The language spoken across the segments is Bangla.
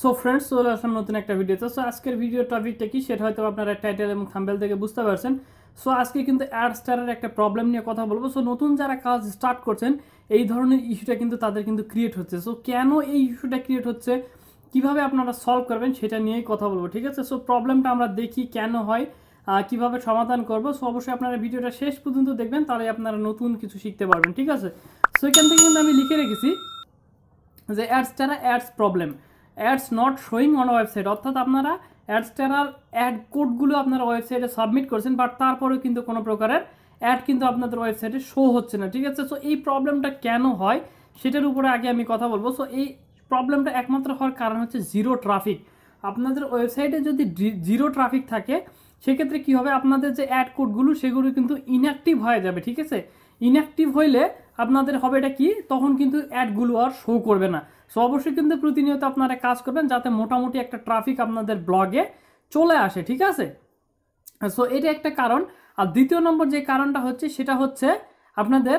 সো ফ্রেন্ডস, চলে আসলাম নতুন একটা ভিডিওতে। সো আজকের ভিডিও টপিকটা কি সেটা হয়তো আপনারা টাইটেল এবং থাম্বনেল থেকে বুঝতে পারছেন। সো আজকে কিন্তু অ্যাডস্টারের একটা প্রবলেম নিয়ে কথা বলবো। সো নতুন যারা কাজ স্টার্ট করছেন এই ধরনের ইস্যুটা কিন্তু তাদের কিন্তু ক্রিয়েট হচ্ছে। সো কেন এই ইস্যুটা ক্রিয়েট হচ্ছে, কিভাবে আপনারা সলভ করবেন সেটা নিয়েই কথা বলবো, ঠিক আছে? সো প্রবলেমটা আমরা দেখি কেন হয়, কিভাবে সমাধান করবো। সো অবশ্যই আপনারা ভিডিওটা শেষ পর্যন্ত দেখবেন, তাহলে আপনারা নতুন কিছু শিখতে পারবেন, ঠিক আছে? সো এখান থেকে কিন্তু আমি লিখে রেখেছি যে ads problem, ads not showing on website, অর্থাৎ আপনারা অ্যাডস্টারার অ্যাড কোডগুলো আপনারা ওয়েবসাইটে সাবমিট করছেন, বাট তারপরেও কিন্তু কোনো প্রকারের অ্যাড কিন্তু আপনাদের ওয়েবসাইটে শো হচ্ছে না, ঠিক আছে? সো এই প্রবলেমটা কেন হয় সেটার উপরে আগে আমি কথা বলবো। সো এই প্রবলেমটা একমাত্র হওয়ার কারণ হচ্ছে জিরো ট্রাফিক। আপনাদের ওয়েবসাইটে যদি জিরো ট্রাফিক থাকে সেক্ষেত্রে কী হবে, আপনাদের যে অ্যাড কোডগুলো সেগুলো কিন্তু ইনঅ্যাক্টিভ হয়ে যাবে, ঠিক আছে? ইনঅ্যাক্টিভ হইলে আপনাদের হবে এটা কি, তখন কিন্তু অ্যাডগুলো আর শো করবে না। সো অবশ্যই কিন্তু প্রতিনিয়ত আপনারা কাজ করবেন যাতে মোটামুটি একটা ট্রাফিক আপনাদের ব্লগে চলে আসে, ঠিক আছে? সো এটা একটা কারণ। আর দ্বিতীয় নম্বর যে কারণটা হচ্ছে সেটা হচ্ছে আপনাদের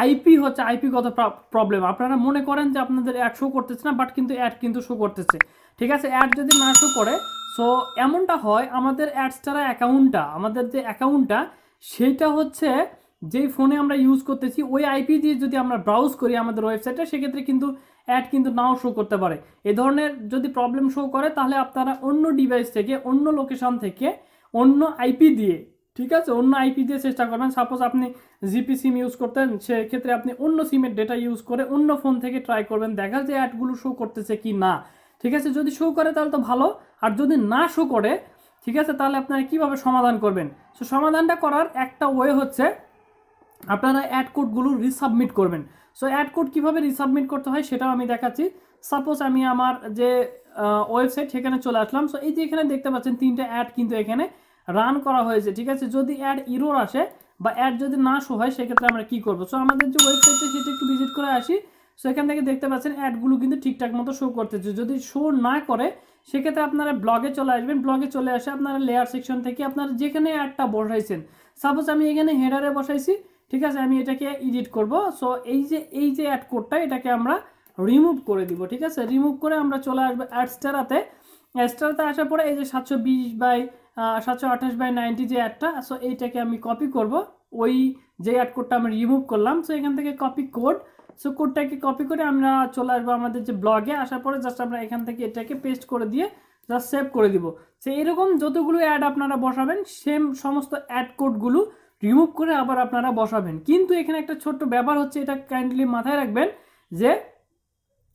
আইপি হচ্ছে আইপিগত প্রবলেম। আপনারা মনে করেন যে আপনাদের অ্যাড শো করতেছে না, বাট কিন্তু অ্যাড কিন্তু শো করতেছে, ঠিক আছে? অ্যাড যদি না শো করে, সো এমনটা হয় আমাদের অ্যাডস্টারা অ্যাকাউন্টটা, আমাদের যে অ্যাকাউন্টটা সেইটা হচ্ছে যেই ফোনে আমরা ইউজ করতেছি ওই আইপি দিয়ে যদি আমরা ব্রাউজ করি আমাদের ওয়েবসাইটে, সেক্ষেত্রে কিন্তু অ্যাড কিন্তু নাও শো করতে পারে। এ ধরনের যদি প্রবলেম শো করে তাহলে আপনারা অন্য ডিভাইস থেকে, অন্য লোকেশন থেকে, অন্য আইপি দিয়ে, ঠিক আছে, অন্য আইপি দিয়ে চেষ্টা করবেন। সাপোজ আপনি জিপি সিম ইউজ করতেন, সেক্ষেত্রে আপনি অন্য সিমের ডেটা ইউজ করে অন্য ফোন থেকে ট্রাই করবেন, দেখা যে অ্যাডগুলো শো করতেছে কি না, ঠিক আছে? যদি শো করে তাহলে তো ভালো, আর যদি না শো করে, ঠিক আছে, তাহলে আপনারা কীভাবে সমাধান করবেন? সো সমাধানটা করার একটা ওয়ে হচ্ছে আপনারা অ্যাড কোডগুলো রিসাবমিট করবেন। সো অ্যাড কোড কীভাবে রিসাবমিট করতে হয় সেটাও আমি দেখাচ্ছি। সাপোজ আমি আমার যে ওয়েবসাইট সেখানে চলে আসলাম। সো এই যে এখানে দেখতে পাচ্ছেন 3টে অ্যাড কিন্তু এখানে রান করা হয়েছে, ঠিক আছে? যদি অ্যাড ইরোর আসে বা অ্যাড যদি না শো হয় সেক্ষেত্রে আমরা কী করবো? সো আমাদের যে ওয়েবসাইটটা সেটা একটু ভিজিট করে আসি। সো এখান থেকে দেখতে পাচ্ছেন অ্যাডগুলো কিন্তু ঠিকঠাক মতো শো করতেছে। যদি শো না করে সেক্ষেত্রে আপনারা ব্লগে চলে আসবেন। ব্লগে চলে আসে আপনারা লেয়ার সেকশন থেকে আপনারা যেখানে অ্যাডটা বসাইছেন, সাপোজ আমি এখানে হেডারে বসাইছি, ঠিক আছে? আমি এটাকে এডিট করব। সো এই যে অ্যাড কোডটা এটাকে আমরা রিমুভ করে দিব, ঠিক আছে? রিমুভ করে আমরা চলে আসবো অ্যাডস্টারাতে। অ্যাডস্টারাতে আসার পরে এই যে 720/728/90 যে অ্যাডটা, সো এইটাকে আমি কপি করব, ওই যে অ্যাড কোডটা আমি রিমুভ করলাম। সো এখান থেকে কপি কোড, সো কোডটাকে কপি করে আমরা চলে আসবো আমাদের যে ব্লগে। আসার পরে জাস্ট আমরা এখান থেকে এটাকে পেস্ট করে দিয়ে জাস্ট সেভ করে দিব। সো এরকম যতগুলো অ্যাড আপনারা বসাবেন সেম সমস্ত অ্যাড কোডগুলো রিমুভ করে আবার আপনারা বসাবেন। কিন্তু এখানে একটা ছোট্ট ব্যাপার হচ্ছে, এটা কাইন্ডলি মাথায় রাখবেন যে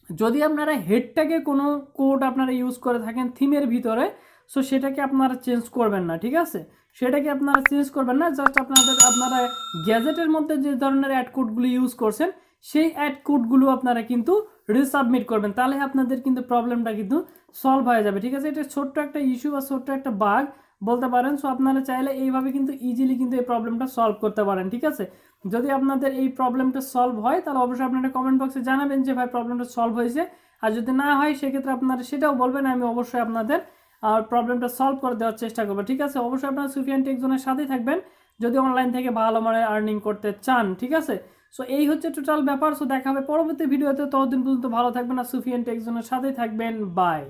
যদি আপনারা হেডটাকে কোনো কোড আপনারা ইউজ করে থাকেন থিমের ভিতরে, সো সেটাকে আপনারা চেঞ্জ করবেন না, ঠিক আছে? সেটাকে আপনারা চেঞ্জ করবেন না, জাস্ট আপনারা গ্যাজেটের মধ্যে যে ধরনের অ্যাড কোডগুলো ইউজ করছেন সেই অ্যাড কোডগুলো আপনারা কিন্তু রিসাবমিট করবেন, তাহলে আপনাদের কিন্তু প্রবলেমটা কিন্তু সলভ হয়ে যাবে, ঠিক আছে? এটা ছোট্ট একটা ইস্যু বা ছোট্ট একটা বাগ বলতে পারেন। সো আপনারা চাইলে এইভাবে কিন্তু ইজিলি কিন্তু এই প্রবলেমটা সলভ করতে পারেন, ঠিক আছে? যদি আপনাদের এই প্রবলেমটা সলভ হয় তাহলে অবশ্যই আপনারা কমেন্ট বক্সে জানাবেন যে ভাই প্রবলেমটা সলভ হয়েছে। আর যদি না হয় সেক্ষেত্রে আপনারা সেটাও বলবেন, আমি অবশ্যই আপনাদের প্রবলেমটা সলভ করে দেওয়ার চেষ্টা করবো, ঠিক আছে? অবশ্যই আপনারা সুফিয়ান টেক জোনের সাথেই থাকবেন যদি অনলাইন থেকে ভালো মানের আর্নিং করতে চান, ঠিক আছে? সো এই হচ্ছে টোটাল ব্যাপার। সো দেখা হবে পরবর্তী ভিডিওতে, ততদিন পর্যন্ত ভালো থাকবেন আর সুফিয়ান টেক জোনের সাথেই থাকবেন। বাই।